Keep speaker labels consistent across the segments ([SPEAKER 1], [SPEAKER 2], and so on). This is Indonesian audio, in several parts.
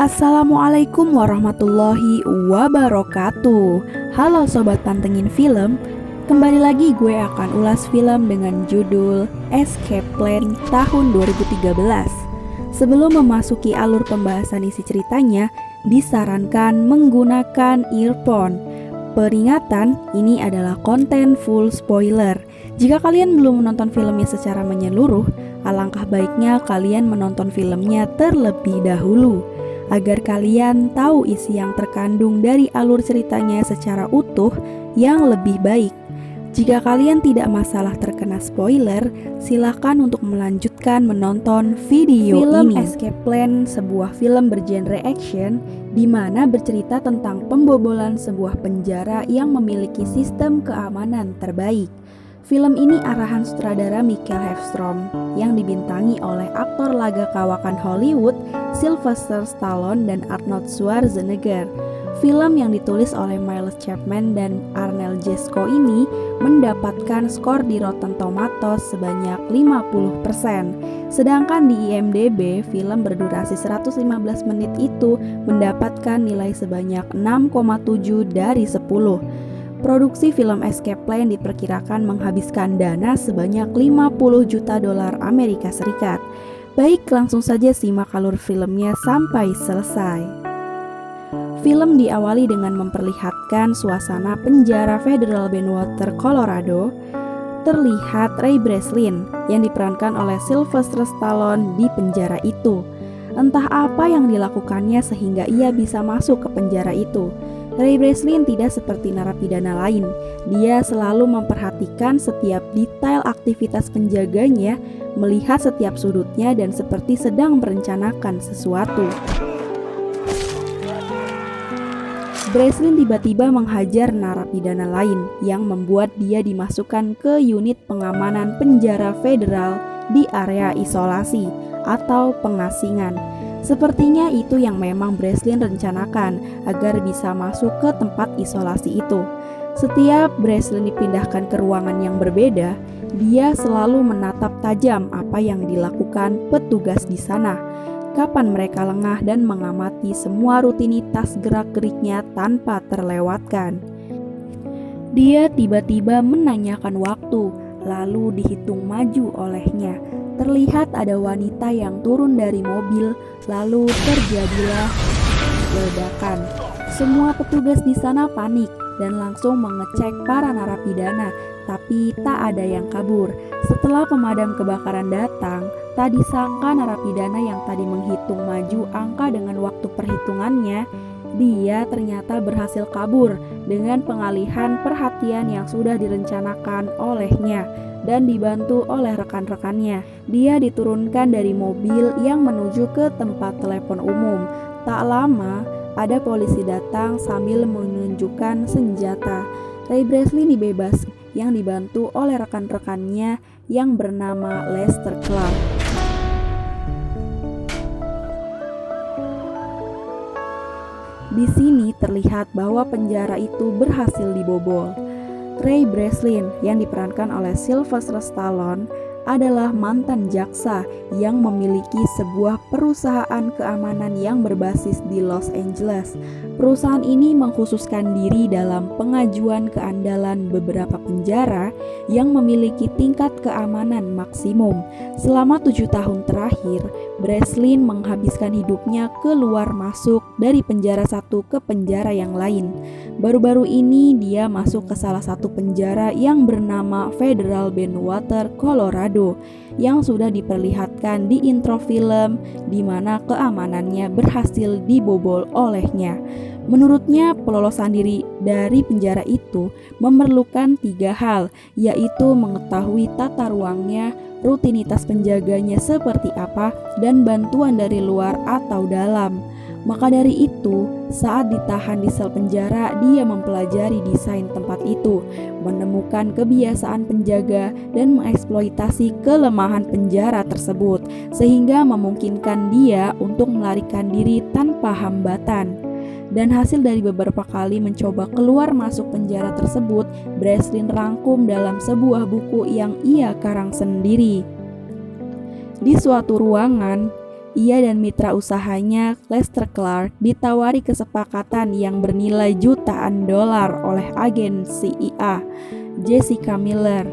[SPEAKER 1] Assalamualaikum warahmatullahi wabarakatuh. Halo Sobat Pantengin Film, kembali lagi gue akan ulas film dengan judul Escape Plan tahun 2013. Sebelum memasuki alur pembahasan isi ceritanya, disarankan menggunakan earphone. Peringatan, ini adalah konten full spoiler. Jika kalian belum menonton filmnya secara menyeluruh, alangkah baiknya kalian menonton filmnya terlebih dahulu agar kalian tahu isi yang terkandung dari alur ceritanya secara utuh yang lebih baik. Jika kalian tidak masalah terkena spoiler, silakan untuk melanjutkan menonton video
[SPEAKER 2] Film
[SPEAKER 1] ini. Escape Plan sebuah film bergenre action di mana bercerita tentang pembobolan sebuah penjara yang memiliki sistem keamanan terbaik. Film ini arahan sutradara Michael Heffstrom yang dibintangi oleh aktor laga kawakan Hollywood Sylvester Stallone dan Arnold Schwarzenegger. Film yang ditulis oleh Miles Chapman dan Arnel Jesko ini mendapatkan skor di Rotten Tomatoes sebanyak 50%. Sedangkan di IMDb, film berdurasi 115 menit itu mendapatkan nilai sebanyak 6,7 dari 10. Produksi film Escape Plan diperkirakan menghabiskan dana sebanyak 50 juta dolar Amerika Serikat. Baik, langsung saja simak alur filmnya sampai selesai. Film diawali dengan memperlihatkan suasana penjara Federal Benwater, Colorado. Terlihat Ray Breslin yang diperankan oleh Sylvester Stallone di penjara itu. Entah apa yang dilakukannya sehingga ia bisa masuk ke penjara itu. Ray Breslin tidak seperti narapidana lain. Dia selalu memperhatikan setiap detail aktivitas penjaganya, melihat setiap sudutnya dan seperti sedang merencanakan sesuatu. Breslin tiba-tiba menghajar narapidana lain yang membuat dia dimasukkan ke unit pengamanan penjara federal di area isolasi atau pengasingan. Sepertinya itu yang memang Breslin rencanakan agar bisa masuk ke tempat isolasi itu. Setiap Breslin dipindahkan ke ruangan yang berbeda, dia selalu menatap tajam apa yang dilakukan petugas di sana. Kapan mereka lengah dan mengamati semua rutinitas gerak-geriknya tanpa terlewatkan. Dia tiba-tiba menanyakan waktu, lalu dihitung maju olehnya. Terlihat ada wanita yang turun dari mobil, lalu terjadilah ledakan. Semua petugas di sana panik dan langsung mengecek para narapidana, tapi tak ada yang kabur. Setelah pemadam kebakaran datang, tak disangka narapidana yang tadi menghitung maju angka dengan waktu perhitungannya, dia ternyata berhasil kabur dengan pengalihan perhatian yang sudah direncanakan olehnya. Dan dibantu oleh rekan-rekannya. Dia diturunkan dari mobil yang menuju ke tempat telepon umum. Tak lama, ada polisi datang sambil menunjukkan senjata. Ray Breslin dibebas yang dibantu oleh rekan-rekannya yang bernama Lester Clark. Di sini terlihat bahwa penjara itu berhasil dibobol. Ray Breslin yang diperankan oleh Sylvester Stallone adalah mantan jaksa yang memiliki sebuah perusahaan keamanan yang berbasis di Los Angeles. Perusahaan ini mengkhususkan diri dalam pengajuan keandalan beberapa penjara yang memiliki tingkat keamanan maksimum. Selama 7 tahun terakhir, Breslin menghabiskan hidupnya keluar masuk dari penjara satu ke penjara yang lain. Baru-baru ini dia masuk ke salah satu penjara yang bernama Federal Benwater, Colorado, yang sudah diperlihatkan di intro film di mana keamanannya berhasil dibobol olehnya. Menurutnya, pelolosan diri dari penjara itu memerlukan 3 hal, yaitu mengetahui tata ruangnya, rutinitas penjaganya seperti apa, dan bantuan dari luar atau dalam. Maka dari itu, saat ditahan di sel penjara, dia mempelajari desain tempat itu, menemukan kebiasaan penjaga, dan mengeksploitasi kelemahan penjara tersebut, sehingga memungkinkan dia untuk melarikan diri tanpa hambatan. Dan hasil dari beberapa kali mencoba keluar masuk penjara tersebut, Breslin rangkum dalam sebuah buku yang ia karang sendiri. Di suatu ruangan, ia dan mitra usahanya Lester Clark ditawari kesepakatan yang bernilai jutaan dolar oleh agen CIA Jessica Miller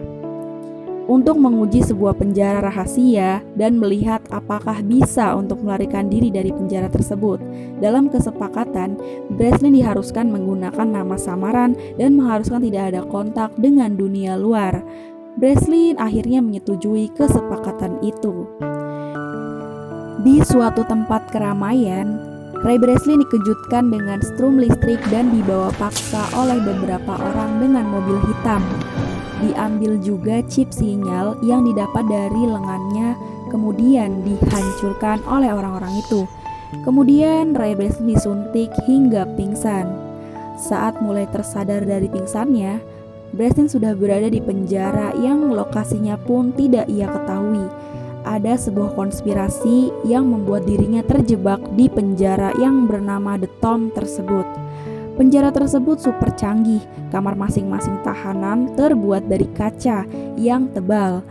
[SPEAKER 1] untuk menguji sebuah penjara rahasia dan melihat apakah bisa untuk melarikan diri dari penjara tersebut. Dalam kesepakatan, Breslin diharuskan menggunakan nama samaran dan mengharuskan tidak ada kontak dengan dunia luar. Breslin akhirnya menyetujui kesepakatan itu. Di suatu tempat keramaian, Ray Breslin dikejutkan dengan strum listrik dan dibawa paksa oleh beberapa orang dengan mobil hitam. Diambil juga chip sinyal yang didapat dari lengannya, kemudian dihancurkan oleh orang-orang itu. Kemudian Ray Breslin disuntik hingga pingsan. Saat mulai tersadar dari pingsannya, Breslin sudah berada di penjara yang lokasinya pun tidak ia ketahui. Ada sebuah konspirasi yang membuat dirinya terjebak di penjara yang bernama The Tomb tersebut. Penjara tersebut super canggih, kamar masing-masing tahanan terbuat dari kaca yang tebal.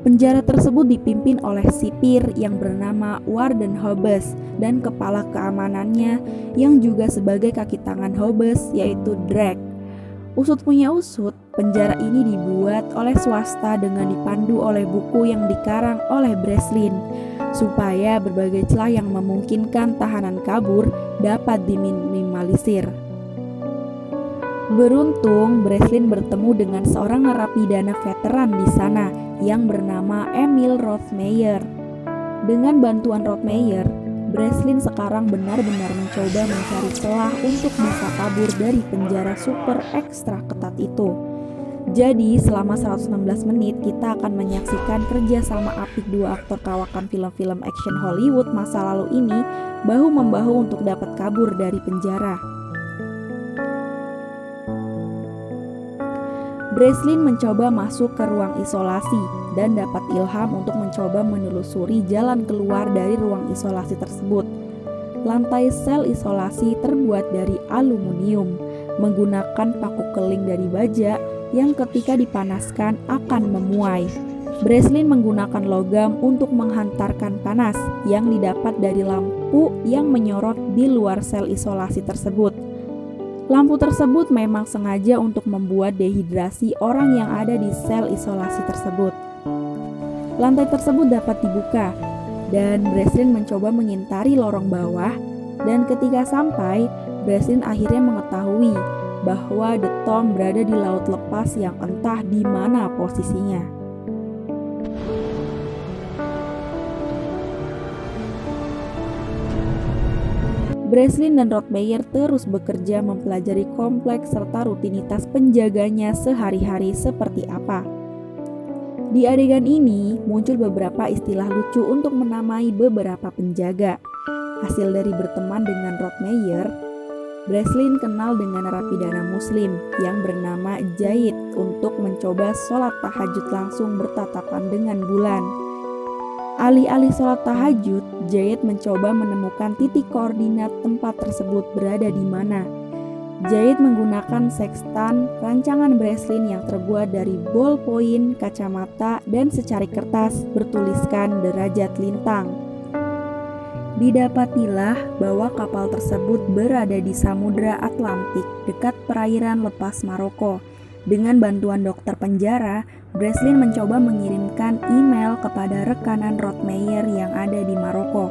[SPEAKER 1] Penjara tersebut dipimpin oleh sipir yang bernama Warden Hobbes dan kepala keamanannya yang juga sebagai kaki tangan Hobbes yaitu Drake. Usut punya usut, penjara ini dibuat oleh swasta dengan dipandu oleh buku yang dikarang oleh Breslin, supaya berbagai celah yang memungkinkan tahanan kabur dapat diminimalisir. Beruntung, Breslin bertemu dengan seorang narapidana veteran di sana yang bernama Emil Rothmeyer. Dengan bantuan Rothmeyer, Breslin sekarang benar-benar mencoba mencari celah untuk bisa kabur dari penjara super ekstra ketat itu. Jadi selama 116 menit kita akan menyaksikan kerjasama apik dua aktor kawakan film-film action Hollywood masa lalu ini bahu-membahu untuk dapat kabur dari penjara. Breslin mencoba masuk ke ruang isolasi dan dapat ilham untuk mencoba menelusuri jalan keluar dari ruang isolasi tersebut. Lantai sel isolasi terbuat dari aluminium, menggunakan paku keling dari baja yang ketika dipanaskan akan memuai. Breslin menggunakan logam untuk menghantarkan panas yang didapat dari lampu yang menyorot di luar sel isolasi tersebut. Lampu tersebut memang sengaja untuk membuat dehidrasi orang yang ada di sel isolasi tersebut. Lantai tersebut dapat dibuka, dan Breslin mencoba mengintari lorong bawah, dan ketika sampai, Breslin akhirnya mengetahui bahwa The Tomb berada di laut lepas yang entah di mana posisinya. Breslin dan Rothmeyer terus bekerja mempelajari kompleks serta rutinitas penjaganya sehari-hari seperti apa. Di adegan ini muncul beberapa istilah lucu untuk menamai beberapa penjaga. Hasil dari berteman dengan Rothmeyer, Breslin kenal dengan narapidana muslim yang bernama Jayid untuk mencoba sholat tahajud langsung bertatapan dengan bulan. Alih-alih sholat tahajud, Jayid mencoba menemukan titik koordinat tempat tersebut berada di mana. Jayid menggunakan sextant, rancangan Breslin yang terbuat dari ballpoint, kacamata, dan secari kertas bertuliskan derajat lintang. Didapatilah bahwa kapal tersebut berada di Samudra Atlantik dekat perairan lepas Maroko. Dengan bantuan dokter penjara, Breslin mencoba mengirimkan email kepada rekanan Rothmeyer yang ada di Maroko.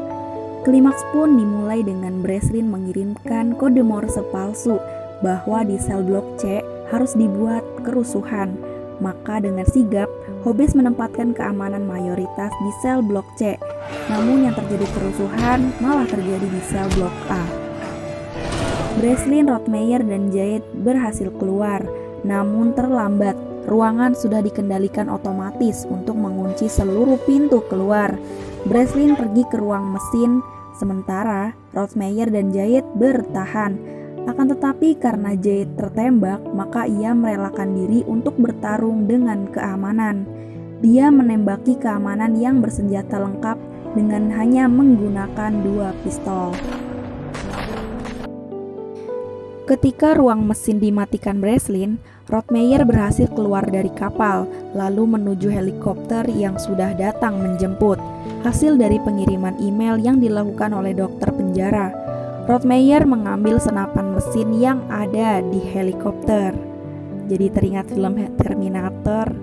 [SPEAKER 1] Klimaks pun dimulai dengan Breslin mengirimkan kode Morse palsu bahwa di sel blok C harus dibuat kerusuhan. Maka dengan sigap, Hobbes menempatkan keamanan mayoritas di sel blok C. Namun yang terjadi kerusuhan malah terjadi di sel blok A. Breslin, Rothmeyer, dan Jayid berhasil keluar, namun terlambat. Ruangan sudah dikendalikan otomatis untuk mengunci seluruh pintu keluar. Breslin pergi ke ruang mesin, sementara Rothmeyer dan Jayid bertahan. Akan tetapi karena Jayid tertembak, maka ia merelakan diri untuk bertarung dengan keamanan. Dia menembaki keamanan yang bersenjata lengkap dengan hanya menggunakan 2 pistol. Ketika ruang mesin dimatikan Breslin, Rothmeyer berhasil keluar dari kapal, lalu menuju helikopter yang sudah datang menjemput. hasil dari pengiriman email yang dilakukan oleh dokter penjara. Rottmeier mengambil senapan mesin yang ada di helikopter. Jadi teringat film Terminator.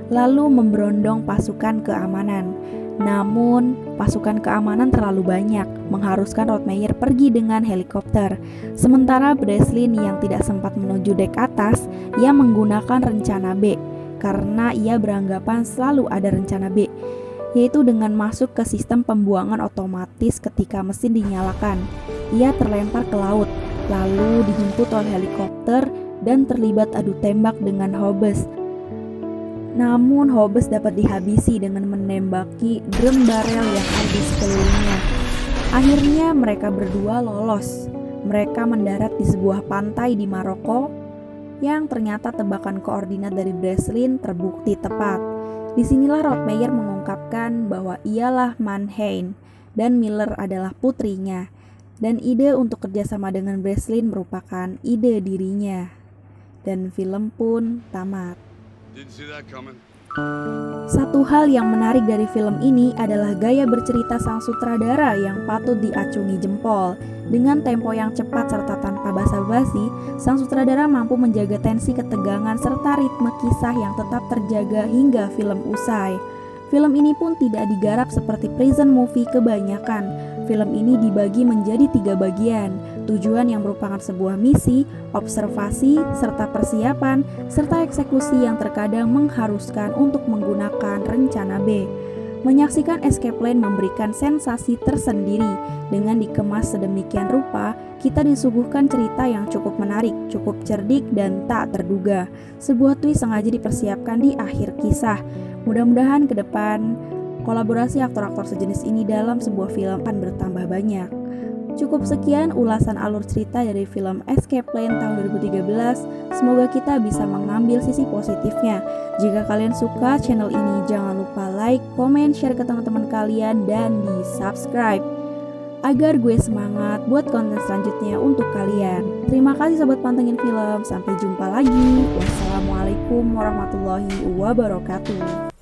[SPEAKER 1] Lalu memberondong pasukan keamanan. Namun, pasukan keamanan terlalu banyak, mengharuskan Rottmeier pergi dengan helikopter. Sementara Breslin yang tidak sempat menuju dek atas, ia menggunakan rencana B, karena ia beranggapan selalu ada rencana B, yaitu dengan masuk ke sistem pembuangan otomatis ketika mesin dinyalakan. Ia terlempar ke laut, lalu dijemput oleh helikopter dan terlibat adu tembak dengan Hobbes. Namun Hobbes dapat dihabisi dengan menembaki drum barel yang ada di sekelilingnya. Akhirnya mereka berdua lolos. Mereka mendarat di sebuah pantai di Maroko yang ternyata tebakan koordinat dari Breslin terbukti tepat. Disinilah Rottmeier mengungkapkan bahwa ialah Mannheim dan Miller adalah putrinya. Dan ide untuk kerjasama dengan Breslin merupakan ide dirinya. Dan film pun tamat. Satu hal yang menarik dari film ini adalah gaya bercerita sang sutradara yang patut diacungi jempol. Dengan tempo yang cepat serta tanpa basa-basi, sang sutradara mampu menjaga tensi ketegangan serta ritme kisah yang tetap terjaga hingga film usai. Film ini pun tidak digarap seperti prison movie kebanyakan. Film ini dibagi menjadi 3 bagian, tujuan yang merupakan sebuah misi, observasi, serta persiapan, serta eksekusi yang terkadang mengharuskan untuk menggunakan rencana B. Menyaksikan Escape Plan memberikan sensasi tersendiri. Dengan dikemas sedemikian rupa, kita disuguhkan cerita yang cukup menarik, cukup cerdik, dan tak terduga. Sebuah twist sengaja dipersiapkan di akhir kisah. Mudah-mudahan ke depan kolaborasi aktor-aktor sejenis ini dalam sebuah film akan bertambah banyak. Cukup sekian ulasan alur cerita dari film Escape Plan tahun 2013. Semoga kita bisa mengambil sisi positifnya. Jika kalian suka channel ini, jangan lupa like, komen, share ke teman-teman kalian, dan di subscribe agar gue semangat buat konten selanjutnya untuk kalian. Terima kasih sobat pantengin film. Sampai jumpa lagi. Wassalamualaikum warahmatullahi wabarakatuh.